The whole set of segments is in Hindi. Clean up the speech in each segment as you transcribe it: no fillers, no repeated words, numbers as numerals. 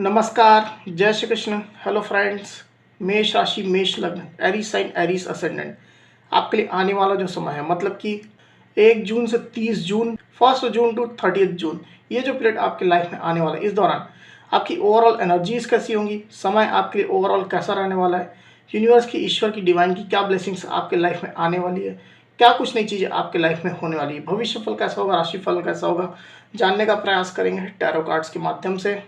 नमस्कार, जय श्री कृष्ण। हेलो फ्रेंड्स, मेष राशि, मेष लग्न, एरीज साइन, एरीज असेंडेंट आपके लिए आने वाला जो समय है, मतलब कि 1 जून से 30 जून, 1 जून टू 30 जून, ये जो पीरियड आपके लाइफ में आने वाला है, इस दौरान आपकी ओवरऑल एनर्जीज कैसी होंगी, समय आपके लिए ओवरऑल कैसा रहने वाला है, यूनिवर्स की, ईश्वर की, डिवाइन की क्या ब्लेसिंग्स आपके लाइफ में आने वाली है, क्या कुछ नई चीज़ें आपके लाइफ में होने वाली है, भविष्य फल कैसा होगा, राशि फल कैसा होगा, जानने का प्रयास करेंगे टैरो कार्ड्स के माध्यम से।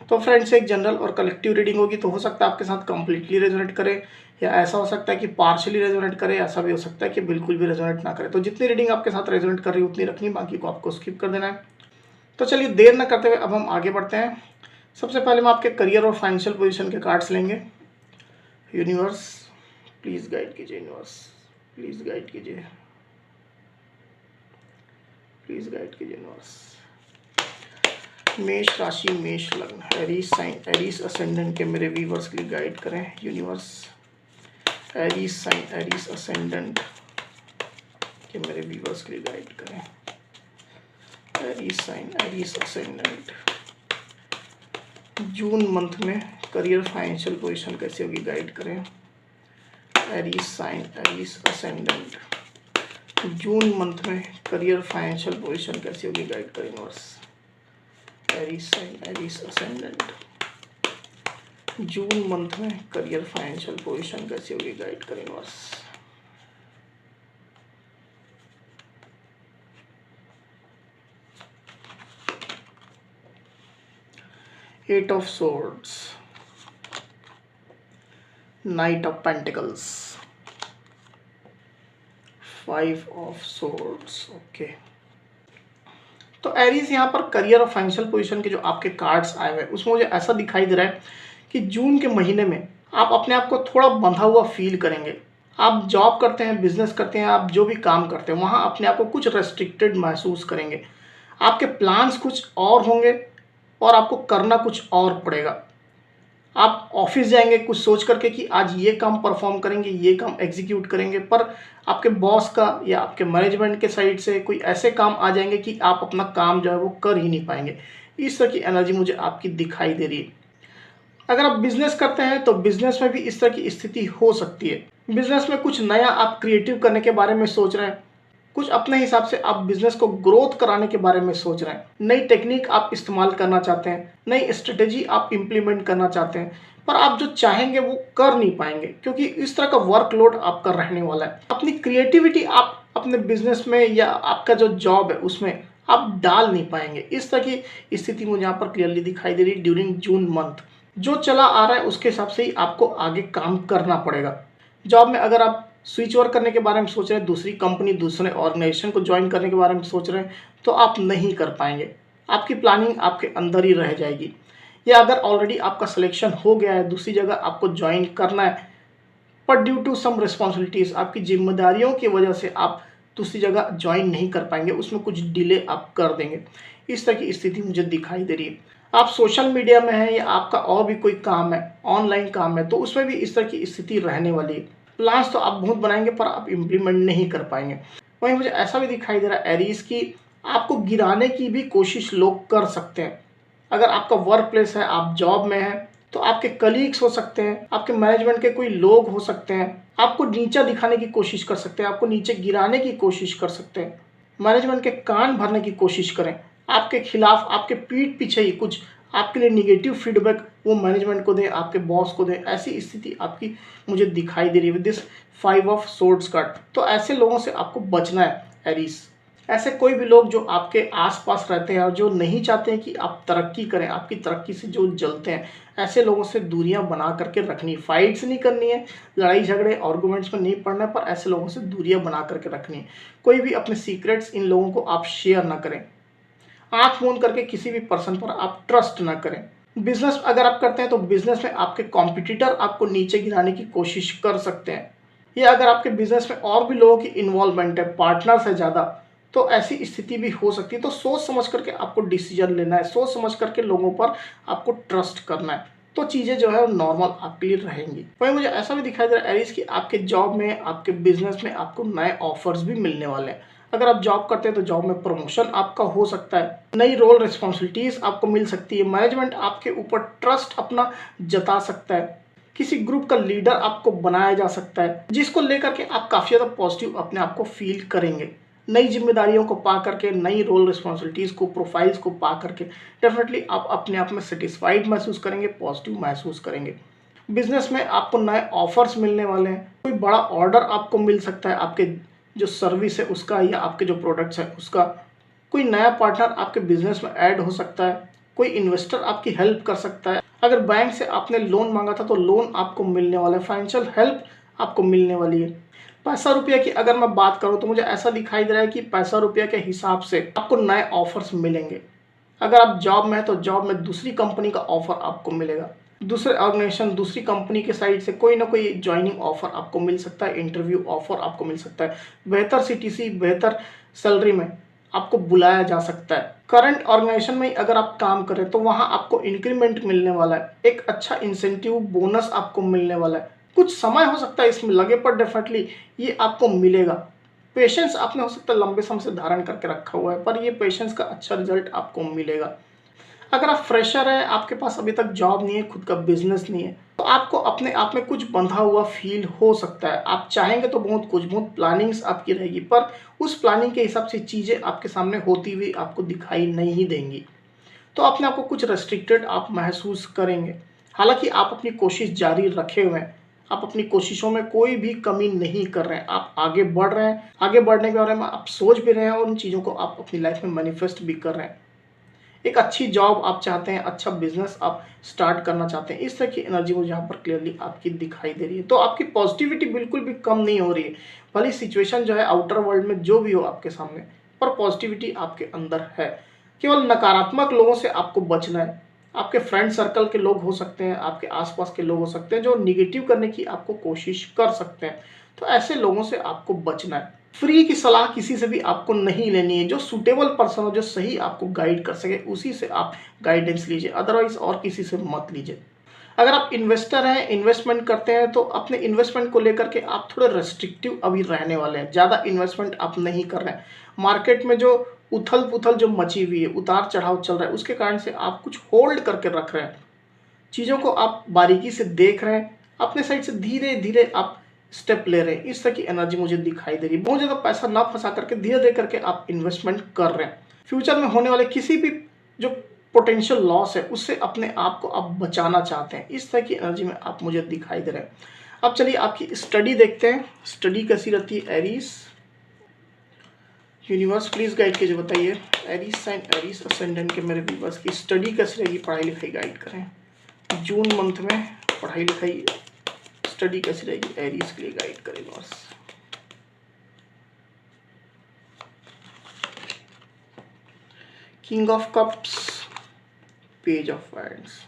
तो फ्रेंड्स, एक जनरल और कलेक्टिव रीडिंग होगी, तो हो सकता है आपके साथ कंप्लीटली रेजोनेट करे, या ऐसा हो सकता है कि पार्शियली रेजोनेट करे, ऐसा भी हो सकता है कि बिल्कुल भी रेजोनेट ना करे। तो जितनी रीडिंग आपके साथ रेजोनेट कर रही है उतनी रखनी, बाकी को आपको स्किप कर देना है। तो चलिए देर न करते हुए अब हम आगे बढ़ते हैं। सबसे पहले हम आपके करियर और फाइनेंशियल पोजीशन के कार्ड्स लेंगे। यूनिवर्स प्लीज गाइड कीजिए, यूनिवर्स प्लीज गाइड कीजिए, प्लीज गाइड कीजिए यूनिवर्स। मेष राशि, मेष लग्न, एरीज साइन, एरीज असेंडेंट के मेरे व्यूवर्स के लिए गाइड करें universe. Aries sign, Aries ascendant के मेरे व्यूवर्स के लिए गाइड करें। Aries sign, Aries ascendant June month में करियर फाइनेंशियल पोजीशन कैसी होगी, गाइड करें। Aries sign, Aries ascendant June month में करियर फाइनेंशियल पोजीशन कैसी होगी, गाइड करें universe. Aries sign, Aries ascendant June month में करियर फाइनेंशियल पोजीशन कैसी होगी, गाइड करें universe. Eight of swords, knight of pentacles, 5 of swords. Okay, तो एरीज यहाँ पर करियर और फाइनेंशियल पोजीशन के जो आपके कार्ड्स आए हुए हैं उसमें मुझे ऐसा दिखाई दे रहा है कि जून के महीने में आप अपने आप को थोड़ा बंधा हुआ फील करेंगे। आप जॉब करते हैं, बिजनेस करते हैं, आप जो भी काम करते हैं वहाँ अपने आप को कुछ रेस्ट्रिक्टेड महसूस करेंगे। आपके प्लान्स कुछ और होंगे और आपको करना कुछ और पड़ेगा। आप ऑफिस जाएंगे कुछ सोच करके कि आज ये काम परफॉर्म करेंगे, ये काम एग्जीक्यूट करेंगे, पर आपके बॉस का या आपके मैनेजमेंट के साइड से कोई ऐसे काम आ जाएंगे कि आप अपना काम जो है वो कर ही नहीं पाएंगे। इस तरह की एनर्जी मुझे आपकी दिखाई दे रही है। अगर आप बिजनेस करते हैं तो बिजनेस में भी इस तरह की स्थिति हो सकती है। बिजनेस में कुछ नया आप क्रिएटिव करने के बारे में सोच रहे हैं, कुछ अपने हिसाब से आप बिजनेस को ग्रोथ कराने के बारे में सोच रहे हैं, नई टेक्निक आप इस्तेमाल करना चाहते हैं, नई स्ट्रेटेजी आप इम्प्लीमेंट करना चाहते हैं, पर आप जो चाहेंगे वो कर नहीं पाएंगे क्योंकि इस तरह का वर्कलोड आपका रहने वाला है। अपनी क्रिएटिविटी आप अपने बिजनेस में या आपका जो जॉब है उसमें आप डाल नहीं पाएंगे। इस तरह की स्थिति मुझे यहाँ पर क्लियरली दिखाई दे रही है। ड्यूरिंग जून मंथ जो चला आ रहा है उसके हिसाब से ही आपको आगे काम करना पड़ेगा। जॉब में अगर आप स्विच ओवर करने के बारे में सोच रहे हैं, दूसरी कंपनी, दूसरे ऑर्गेनाइजेशन को ज्वाइन करने के बारे में सोच रहे हैं, तो आप नहीं कर पाएंगे। आपकी प्लानिंग आपके अंदर ही रह जाएगी। या अगर ऑलरेडी आपका सिलेक्शन हो गया है, दूसरी जगह आपको ज्वाइन करना है, पर ड्यू टू सम रिस्पॉन्सिबिलिटीज़, आपकी जिम्मेदारियों की वजह से आप दूसरी जगह ज्वाइन नहीं कर पाएंगे, उसमें कुछ डिले आप कर देंगे। इस तरह की स्थिति मुझे दिखाई दे रही है। आप सोशल मीडिया में हैं या आपका और भी कोई काम है, ऑनलाइन काम है, तो उसमें भी इस तरह की स्थिति रहने वाली है। प्लान्स तो आप बहुत बनाएंगे पर आप इम्प्लीमेंट नहीं कर पाएंगे। वहीं मुझे ऐसा भी दिखाई दे रहा है एरीज की आपको गिराने की भी कोशिश लोग कर सकते हैं। अगर आपका वर्क प्लेस है, आप जॉब में हैं, तो आपके कलीग्स हो सकते हैं, आपके मैनेजमेंट के कोई लोग हो सकते हैं, आपको नीचा दिखाने की कोशिश कर सकते हैं, आपको नीचे गिराने की कोशिश कर सकते हैं, मैनेजमेंट के कान भरने की कोशिश करें, आपके खिलाफ, आपके पीठ पीछे ही कुछ आपके लिए निगेटिव फीडबैक वो मैनेजमेंट को दें, आपके बॉस को दें। ऐसी स्थिति आपकी मुझे दिखाई दे रही है with this 5 of swords card. तो ऐसे लोगों से आपको बचना है एरीज। ऐसे कोई भी लोग जो आपके आसपास रहते हैं और जो नहीं चाहते हैं कि आप तरक्की करें, आपकी तरक्की से जो जलते हैं, ऐसे लोगों से दूरियां बना करके रखनी। फाइट्स नहीं करनी है, लड़ाई झगड़े आर्गुमेंट्स में नहीं पड़ना है, पर ऐसे लोगों से दूरियां बना करके रखनी है। कोई भी अपने सीक्रेट्स इन लोगों को आप शेयर ना करें। आंख मूंद करके किसी भी पर्सन पर आप ट्रस्ट ना करें। बिजनेस अगर आप करते हैं तो बिजनेस में आपके कॉम्पिटिटर आपको नीचे गिराने की कोशिश कर सकते हैं। या अगर आपके बिजनेस में और भी लोगों की इन्वॉल्वमेंट है, पार्टनर्स है ज़्यादा, तो ऐसी स्थिति भी हो सकती है। तो सोच समझ करके आपको डिसीजन लेना है, सोच समझ करके लोगों पर आपको ट्रस्ट करना है, तो चीज़ें जो है वो नॉर्मल आपके लिए रहेंगी। वहीं मुझे ऐसा भी दिखाई दे रहा है एरीज कि आपके जॉब में, आपके बिजनेस में आपको नए ऑफर्स भी मिलने वाले हैं। अगर आप जॉब करते हैं तो जॉब में प्रमोशन आपका हो सकता है, नई रोल रिस्पॉन्सिबिलिटीज आपको मिल सकती है, मैनेजमेंट आपके ऊपर ट्रस्ट अपना जता सकता है, किसी ग्रुप का लीडर आपको बनाया जा सकता है जिसको लेकर के आप काफ़ी ज़्यादा पॉजिटिव अपने आप को फील करेंगे। नई जिम्मेदारियों को पा करके, नई रोल रिस्पॉन्सिबिलिटीज़ को, प्रोफाइल्स को पा करके डेफिनेटली आप अपने आप में सेटिस्फाइड महसूस करेंगे, पॉजिटिव महसूस करेंगे। बिजनेस में आपको नए ऑफर्स मिलने वाले हैं, कोई बड़ा ऑर्डर आपको मिल सकता है आपके जो सर्विस है उसका या आपके जो प्रोडक्ट्स है उसका, कोई नया पार्टनर आपके बिजनेस में ऐड हो सकता है, कोई इन्वेस्टर आपकी हेल्प कर सकता है। अगर बैंक से आपने लोन मांगा था तो लोन आपको मिलने वाला है, फाइनेंशियल हेल्प आपको मिलने वाली है। पैसा रुपया की अगर मैं बात करूं तो मुझे ऐसा दिखाई दे रहा है कि पैसा रुपया के हिसाब से आपको नए ऑफर्स मिलेंगे। अगर आप जॉब में हैं तो जॉब में दूसरी कंपनी का ऑफर आपको मिलेगा, दूसरे ऑर्गेनाइजेशन, दूसरी कंपनी के साइड से कोई ना कोई ज्वाइनिंग ऑफर आपको मिल सकता है, इंटरव्यू ऑफर आपको मिल सकता है, बेहतर सीटीसी, बेहतर सैलरी में आपको बुलाया जा सकता है। करंट ऑर्गेनाइजेशन में अगर आप काम करें तो वहां आपको इंक्रीमेंट मिलने वाला है, एक अच्छा इंसेंटिव बोनस आपको मिलने वाला है। कुछ समय हो सकता है इसमें लगे पर डेफिनेटली ये आपको मिलेगा। पेशेंस आपने हो सकता है लंबे समय से धारण करके रखा हुआ है पर ये पेशेंस का अच्छा रिजल्ट आपको मिलेगा। अगर आप फ्रेशर हैं, आपके पास अभी तक जॉब नहीं है, खुद का बिजनेस नहीं है, तो आपको अपने आप में कुछ बंधा हुआ फील हो सकता है। आप चाहेंगे तो बहुत प्लानिंग्स आपकी रहेगी पर उस प्लानिंग के हिसाब से चीज़ें आपके सामने होती हुई आपको दिखाई नहीं देंगी, तो अपने आप को कुछ रेस्ट्रिक्टेड आप महसूस करेंगे। हालांकि आप अपनी कोशिश जारी रखे हुए हैं, आप अपनी कोशिशों में कोई भी कमी नहीं कर रहे हैं, आप आगे बढ़ रहे हैं, आगे बढ़ने के बारे में आप सोच भी रहे हैं और उन चीज़ों को आप अपनी लाइफ में मैनिफेस्ट भी कर रहे हैं। एक अच्छी जॉब आप चाहते हैं, अच्छा बिजनेस आप स्टार्ट करना चाहते हैं, इस तरह की एनर्जी मुझे यहाँ पर क्लियरली आपकी दिखाई दे रही है। तो आपकी पॉजिटिविटी बिल्कुल भी कम नहीं हो रही है, भले सिचुएशन जो है आउटर वर्ल्ड में जो भी हो आपके सामने, पर पॉजिटिविटी आपके अंदर है। केवल नकारात्मक लोगों से आपको बचना है। आपके फ्रेंड सर्कल के लोग हो सकते हैं, आपके आसपास के लोग हो सकते हैं जो निगेटिव करने की आपको कोशिश कर सकते हैं, तो ऐसे लोगों से आपको बचना है। फ्री की सलाह किसी से भी आपको नहीं लेनी है, जो सूटेबल पर्सन हो, जो सही आपको गाइड कर सके, उसी से आप गाइडेंस लीजिए, अदरवाइज और किसी से मत लीजिए। अगर आप इन्वेस्टर हैं, इन्वेस्टमेंट करते हैं, तो अपने इन्वेस्टमेंट को लेकर के आप थोड़े रेस्ट्रिक्टिव अभी रहने वाले हैं, ज़्यादा इन्वेस्टमेंट आप नहीं कर रहे हैं। मार्केट में जो उथल पुथल जो मची हुई है, उतार चढ़ाव चल रहा है, उसके कारण से आप कुछ होल्ड करके रख रहे हैं, चीज़ों को आप बारीकी से देख रहे हैं, अपने साइड से धीरे धीरे आप स्टेप ले रहे हैं। इस तरह की एनर्जी मुझे दिखाई दे रही है। बहुत ज़्यादा पैसा ना फंसा करके धीरे धीरे करके आप इन्वेस्टमेंट कर रहे हैं। फ्यूचर में होने वाले किसी भी जो पोटेंशियल लॉस है उससे अपने आप को आप बचाना चाहते हैं, इस तरह की एनर्जी में आप मुझे दिखाई दे रहे हैं। अब चलिए आपकी स्टडी देखते हैं, स्टडी कैसी रहती है एरीज। यूनिवर्स प्लीज गाइड कीजिए, बताइए एरीज साइन, एरीज असेंडेंट के मेरे व्यूअर्स की स्टडी कैसी रहेगी, पढ़ाई लिखाई गाइड करें। जून मंथ में पढ़ाई लिखाई स्टडी कैसी रहेगी एरीज के लिए, गाइड करें बस। King of cups, page of wands.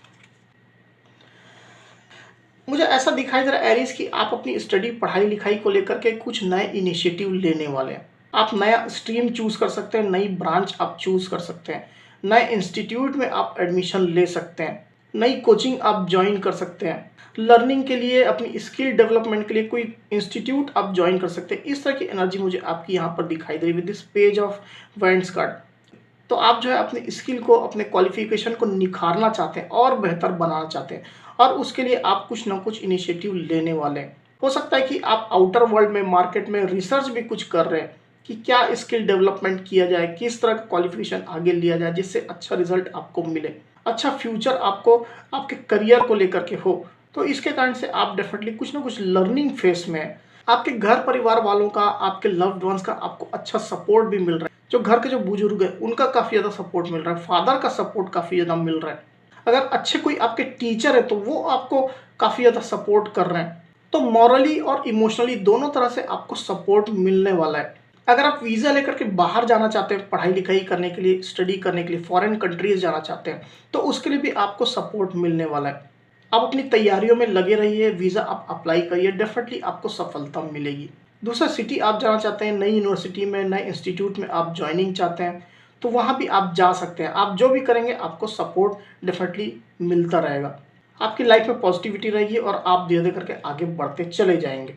मुझे ऐसा दिखाई दे रहा है एरीज की आप अपनी स्टडी, पढ़ाई लिखाई को लेकर के कुछ नए इनिशिएटिव लेने वाले हैं। आप नया स्ट्रीम चूज कर सकते हैं, नई ब्रांच आप चूज कर सकते हैं, नए इंस्टीट्यूट में आप एडमिशन ले सकते हैं, नई कोचिंग आप ज्वाइन कर सकते हैं, लर्निंग के लिए, अपनी स्किल डेवलपमेंट के लिए कोई इंस्टीट्यूट आप ज्वाइन कर सकते हैं। इस तरह की एनर्जी मुझे आपकी यहाँ पर दिखाई दे रही है with this page of wands card. तो आप जो है अपनी स्किल को, अपने क्वालिफिकेशन को निखारना चाहते हैं और बेहतर बनाना चाहते हैं, और उसके लिए आप कुछ ना कुछ इनिशिएटिव लेने वाले हैं। हो सकता है कि आप आउटर वर्ल्ड में, मार्केट में रिसर्च भी कुछ कर रहे हैं कि क्या स्किल डेवलपमेंट किया जाए, किस तरह का क्वालिफिकेशन आगे लिया जाए जिससे अच्छा रिजल्ट आपको मिले, अच्छा फ्यूचर आपको आपके करियर को लेकर के हो। तो इसके कारण से आप डेफिनेटली कुछ ना कुछ लर्निंग फेस में है। आपके घर परिवार वालों का, आपके लव्ड वंस का आपको अच्छा सपोर्ट भी मिल रहा है। जो घर के जो बुजुर्ग है उनका काफ़ी ज़्यादा सपोर्ट मिल रहा है, फादर का सपोर्ट काफ़ी ज़्यादा मिल रहा है। अगर अच्छे कोई आपके टीचर है तो वो आपको काफ़ी ज़्यादा सपोर्ट कर रहे हैं। तो मॉरली और इमोशनली दोनों तरह से आपको सपोर्ट मिलने वाला है। अगर आप वीज़ा लेकर के बाहर जाना चाहते हैं, पढ़ाई लिखाई करने के लिए, स्टडी करने के लिए, फॉरेन कंट्रीज जाना चाहते हैं, तो उसके लिए भी आपको सपोर्ट मिलने वाला है। आप अपनी तैयारियों में लगे रहिए, वीज़ा आप अप्लाई करिए, डेफिनेटली आपको सफलता मिलेगी। दूसरा सिटी आप जाना चाहते हैं, नई यूनिवर्सिटी में, नए इंस्टीट्यूट में आप ज्वाइनिंग चाहते हैं, तो वहाँ भी आप जा सकते हैं। आप जो भी करेंगे आपको सपोर्ट डेफिनेटली मिलता रहेगा। आपकी लाइफ में पॉजिटिविटी रहेगी और आप धीरे धीरे करके आगे बढ़ते चले जाएंगे।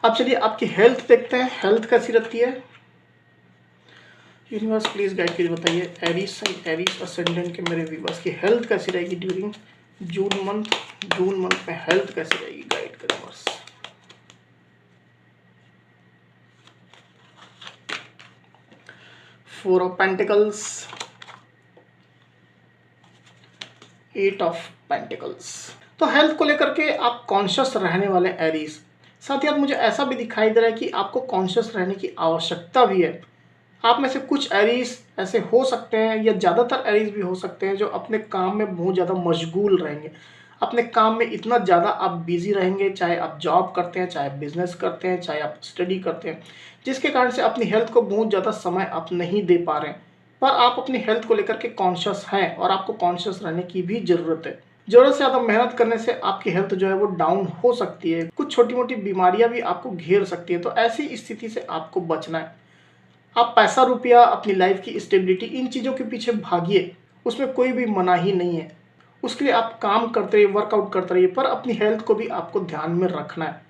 अब चलिए आपकी हेल्थ देखते हैं, हेल्थ कैसी रहती है। यूनिवर्स प्लीज गाइड कीजिए, बताइए एरीज साइन एरीज असेंडेंट के मेरे व्यूअर्स की हेल्थ कैसी रहेगी ड्यूरिंग जून मंथ में हेल्थ कैसी रहेगी, गाइड करें बस। Four of pentacles, eight of pentacles. तो हेल्थ को लेकर के आप कॉन्शियस रहने वाले एरीज, साथ ही साथ मुझे ऐसा भी दिखाई दे रहा है कि आपको कॉन्शियस रहने की आवश्यकता भी है। आप में से कुछ एरीज ऐसे हो सकते हैं या ज़्यादातर एरीज भी हो सकते हैं जो अपने काम में बहुत ज़्यादा मशगूल रहेंगे। अपने काम में इतना ज़्यादा आप बिजी रहेंगे, चाहे आप जॉब करते हैं, चाहे बिजनेस करते हैं, चाहे आप स्टडी करते हैं, जिसके कारण से अपनी हेल्थ को बहुत ज़्यादा समय आप नहीं दे पा रहे हैं। पर आप अपनी हेल्थ को लेकर के कॉन्शियस हैं और आपको कॉन्शियस रहने की भी ज़रूरत है। ज़रूरत से ज़्यादा मेहनत करने से आपकी हेल्थ जो है वो डाउन हो सकती है, कुछ छोटी मोटी बीमारियां भी आपको घेर सकती है। तो ऐसी स्थिति से आपको बचना है। आप पैसा रुपया, अपनी लाइफ की स्टेबिलिटी, इन चीज़ों के पीछे भागिए, उसमें कोई भी मनाही नहीं है। उसके लिए आप काम करते रहिए, वर्कआउट करते रहिए, पर अपनी हेल्थ को भी आपको ध्यान में रखना है।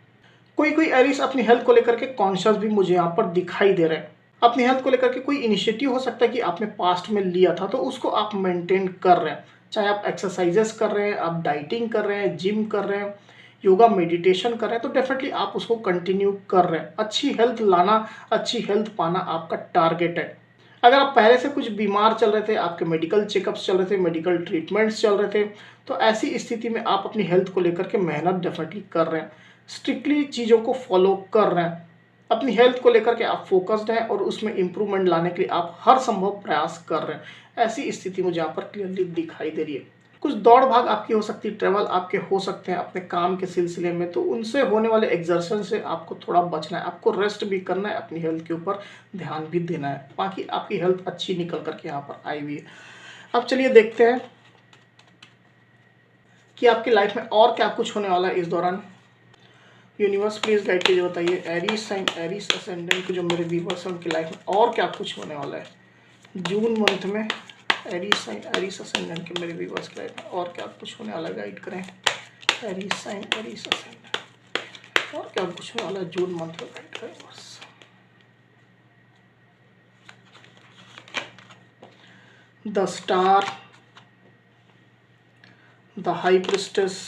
कोई कोई एरीज अपनी हेल्थ को लेकर के कॉन्शियस भी मुझे यहाँ पर दिखाई दे रहे हैं। अपनी हेल्थ को लेकर के कोई इनिशिएटिव हो सकता है कि आपने पास्ट में लिया था, तो उसको आप मेंटेन कर रहे हैं। चाहे आप एक्सरसाइजेस कर रहे हैं, आप डाइटिंग कर रहे हैं, जिम कर रहे हैं, योगा मेडिटेशन कर रहे हैं, तो डेफिनेटली आप उसको कंटिन्यू कर रहे हैं। अच्छी हेल्थ लाना, अच्छी हेल्थ पाना आपका टारगेट है। अगर आप पहले से कुछ बीमार चल रहे थे, आपके मेडिकल चेकअप्स चल रहे थे, मेडिकल ट्रीटमेंट्स चल रहे थे, तो ऐसी स्थिति में आप अपनी हेल्थ को लेकर के मेहनत डेफिनेटली कर रहे हैं, स्ट्रिक्टली चीज़ों को फॉलो कर रहे हैं। अपनी हेल्थ को लेकर के आप फोकस्ड हैं और उसमें इम्प्रूवमेंट लाने के लिए आप हर संभव प्रयास कर रहे हैं। ऐसी स्थिति मुझे यहाँ पर क्लियरली दिखाई दे रही है। कुछ दौड़ भाग आपकी हो सकती है, ट्रैवल आपके हो सकते हैं अपने काम के सिलसिले में, तो उनसे होने वाले एक्सर्शन से आपको थोड़ा बचना है। आपको रेस्ट भी करना है, अपनी हेल्थ के ऊपर ध्यान भी देना है। बाकी आपकी हेल्थ अच्छी निकल करके यहाँ पर आई हुई है। अब चलिए देखते हैं कि आपकी लाइफ में और क्या कुछ होने वाला है इस दौरान। यूनिवर्स प्लीज गाइड कीजिए, बताइए एरीज साइन एरीज असेंडेंट के जो मेरे व्यूअर्स हैं उनकी लाइफ में और क्या कुछ होने वाला है जून मंथ में। एरीज साइन एरीज असेंडेंट के मेरे व्यूअर्स की लाइफ में और क्या कुछ होने वाला है, गाइड करें। एरीज साइन एरीज असेंडेंट और क्या कुछ होने वाला है जून मंथ में, गाइड करें बस। The star, the high priestess,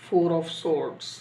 four of swords.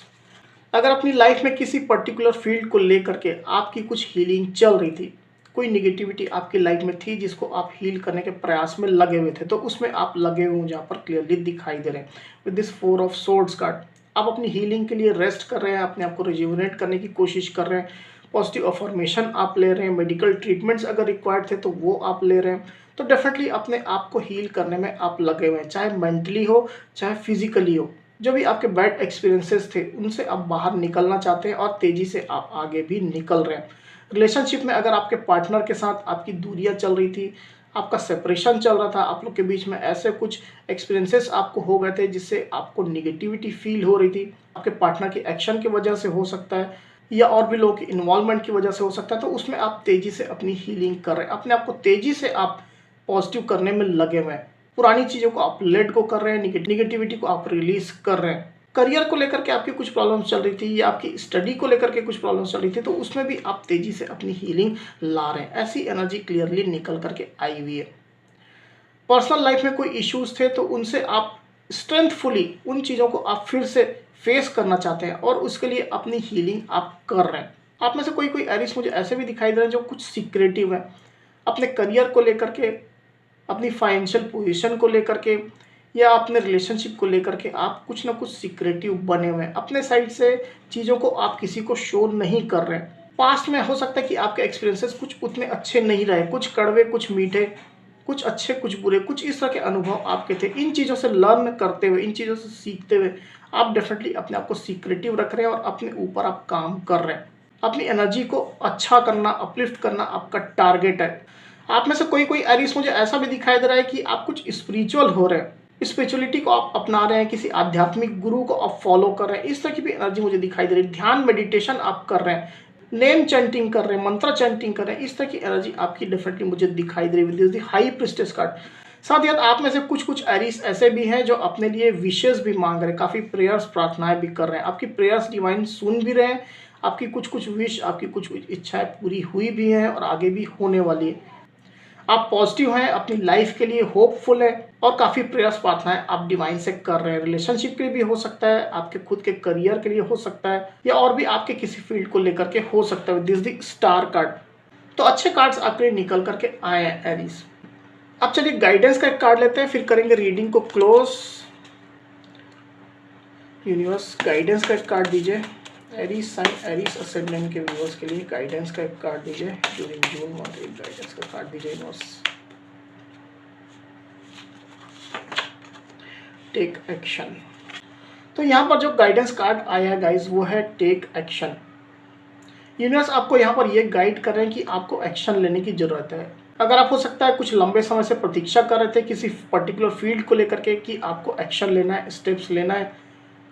अगर अपनी लाइफ में किसी पर्टिकुलर फील्ड को लेकर के आपकी कुछ हीलिंग चल रही थी, कोई निगेटिविटी आपकी लाइफ में थी जिसको आप हील करने के प्रयास में लगे हुए थे, तो उसमें आप लगे हुए जहाँ पर क्लियरली दिखाई दे रहे हैं with this four of swords card. आप अपनी हीलिंग के लिए रेस्ट कर रहे हैं, अपने आप को रिज्यूवनेट करने की कोशिश कर रहे हैं, पॉजिटिव अफर्मेशन आप ले रहे हैं, मेडिकल ट्रीटमेंट्स अगर रिक्वायर्ड थे तो वो आप ले रहे हैं। तो डेफिनेटली अपने आप को हील करने में आप लगे हुए हैं, चाहे मेंटली हो चाहे फिजिकली हो। जो भी आपके बैड एक्सपीरियंसेस थे उनसे आप बाहर निकलना चाहते हैं और तेज़ी से आप आगे भी निकल रहे हैं। रिलेशनशिप में अगर आपके पार्टनर के साथ आपकी दूरियां चल रही थी, आपका सेपरेशन चल रहा था, आप लोग के बीच में ऐसे कुछ एक्सपीरियंसेस आपको हो गए थे जिससे आपको निगेटिविटी फील हो रही थी, आपके पार्टनर के एक्शन की वजह से हो सकता है या और भी लोगों की इन्वॉल्वमेंट की वजह से हो सकता है, तो उसमें आप तेज़ी से अपनी हीलिंग कर रहे हैं, अपने आप को तेज़ी से आप पॉजिटिव करने में लगे हुए हैं। पुरानी चीज़ों को आप लेट गो कर रहे हैं, निगेटिविटी को आप रिलीज कर रहे हैं। करियर को लेकर के आपकी कुछ प्रॉब्लम्स चल रही थी या आपकी स्टडी को लेकर के कुछ प्रॉब्लम्स चल रही थी, तो उसमें भी आप तेज़ी से अपनी हीलिंग ला रहे हैं। ऐसी एनर्जी क्लियरली निकल करके आई हुई है। पर्सनल लाइफ में कोई इश्यूज थे तो उनसे आप स्ट्रेंथफुली उन चीज़ों को आप फिर से फेस करना चाहते हैं और उसके लिए अपनी हीलिंग आप कर रहे हैं। आप में से कोई कोई एरिस मुझे ऐसे भी दिखाई दे रहे हैं जो कुछ सीक्रेटिव है, अपने करियर को लेकर के, अपनी फाइनेंशियल पोजीशन को लेकर के या अपने रिलेशनशिप को लेकर के आप कुछ ना कुछ सीक्रेटिव बने हुए हैं। अपने साइड से चीज़ों को आप किसी को शो नहीं कर रहे हैं। पास्ट में हो सकता है कि आपके एक्सपीरियंसेस कुछ उतने अच्छे नहीं रहे, कुछ कड़वे कुछ मीठे, कुछ अच्छे कुछ बुरे, कुछ इस तरह के अनुभव आपके थे। इन चीज़ों से लर्न करते हुए, इन चीज़ों से सीखते हुए आप डेफिनेटली अपने आप को सीक्रेटिव रख रहे हैं और अपने ऊपर आप काम कर रहे हैं। अपनी एनर्जी को अच्छा करना, अपलिफ्ट करना आपका टारगेट है। आप में से कोई कोई एरिस मुझे ऐसा भी दिखाई दे रहा है कि आप कुछ स्पिरिचुअल हो रहे हैं, स्पिरिचुअलिटी को आप अपना रहे हैं, किसी आध्यात्मिक गुरु को आप फॉलो कर रहे हैं। इस तरह की भी एनर्जी मुझे दिखाई दे रही है। ध्यान मेडिटेशन आप कर रहे हैं, नेम चैंटिंग कर रहे हैं, मंत्र चैंटिंग कर रहे हैं। इस तरह की एनर्जी आपकी डेफिनेटली मुझे दिखाई दे रही है। High priestess card. साथ ही आप में से कुछ कुछ एरिस ऐसे भी हैं जो अपने लिए विशेष भी मांग रहे हैं, काफ़ी प्रेयर्स प्रार्थनाएं भी कर रहे हैं। आपकी प्रेयर्स डिवाइन सुन भी रहे हैं, आपकी कुछ कुछ विश, आपकी कुछ कुछ इच्छाएं पूरी हुई भी हैं और आगे भी होने वाली है। आप पॉजिटिव हैं, अपनी लाइफ के लिए होपफुल है और काफ़ी प्रेयर्स प्रार्थनाएं आप डिवाइन से कर रहे हैं। रिलेशनशिप के लिए भी हो सकता है, आपके खुद के करियर के लिए हो सकता है, या और भी आपके किसी फील्ड को लेकर के हो सकता है। This the star card. तो अच्छे कार्ड्स आपके लिए निकल करके आए हैं एरीज। अब चलिए गाइडेंस का एक कार्ड लेते हैं, फिर करेंगे रीडिंग को क्लोज। यूनिवर्स गाइडेंस का एक कार्ड दीजिए एरीज साइन एरीज असेंडेंट के व्यूअर्स के लिए। गाइडेंस का एक कार्ड दीजिए ड्यूरिंग जून मंथ। एक गाइडेंस का कार्ड दीजिए यूनिवर्स। Take action. तो यहाँ पर जो गाइडेंस कार्ड आया है गाइज वो है टेक एक्शन। यूनिवर्स आपको यहाँ पर ये गाइड कर रहे हैं कि आपको एक्शन लेने की जरूरत है। अगर आप हो सकता है कुछ लंबे समय से प्रतीक्षा कर रहे थे किसी पर्टिकुलर फील्ड को लेकर के कि आपको एक्शन लेना है, स्टेप्स लेना है,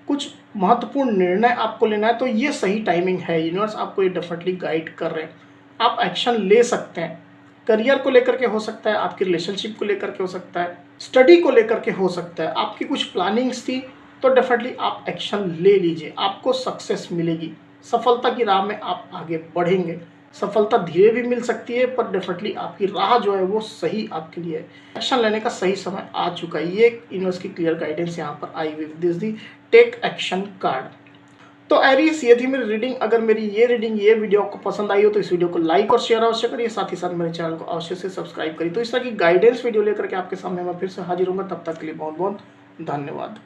कुछ महत्वपूर्ण निर्णय आपको लेना है, तो ये सही टाइमिंग है। यूनिवर्स आपको ये डेफिनेटली गाइड कर रहे हैं, आप एक्शन ले सकते हैं। करियर को लेकर के हो सकता है, आपकी रिलेशनशिप को लेकर के हो सकता है, स्टडी को लेकर के हो सकता है, आपकी कुछ प्लानिंग्स थी, तो डेफिनेटली आप एक्शन ले लीजिए, आपको सक्सेस मिलेगी। सफलता की राह में आप आगे बढ़ेंगे। सफलता धीरे भी मिल सकती है, पर डेफिनेटली आपकी राह जो है वो सही आपके लिए है। एक्शन लेने का सही समय आ चुका है। ये यूनिवर्स की क्लियर गाइडेंस यहाँ पर आई हुई। This the take action card. तो एरीज ये थी मेरी रीडिंग। अगर मेरी ये रीडिंग, ये वीडियो आपको पसंद आई हो तो इस वीडियो को लाइक और शेयर अवश्य करिए, साथ ही साथ मेरे चैनल को अवश्य से सब्सक्राइब करिए। तो इस तरह की गाइडेंस वीडियो लेकर के आपके सामने मैं फिर से हाजिर होऊंगा। तब तक के लिए बहुत बहुत धन्यवाद।